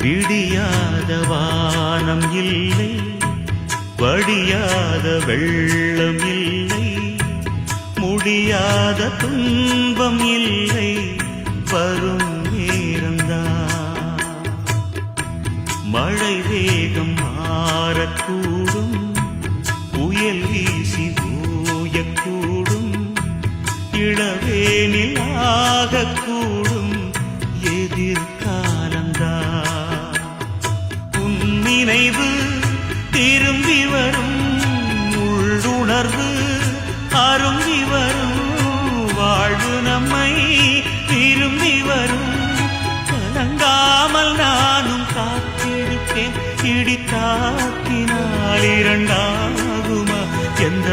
விடியாத வானம் இல்லை, வடியாத வெள்ளம் இல்லை, முடியாத துன்பம் இல்லை, வரும் நேரம்தான். மழை வேகம் மாறக்கூடும், புயல் வீசி ஓயக்கூடும், இளவேனில் ஆகக்கூடும், எதிர்காலம்தான். உன் நினைவு திரும்பி வரும், உள்ளுணர்வு அரும்பி வரும், வாழ்வு நம்மை திரும்பி வரும். கலங்காமல் நானும் காத்திருப்பேன், இடி தாக்கினால் இரண்டாகுமா எந்த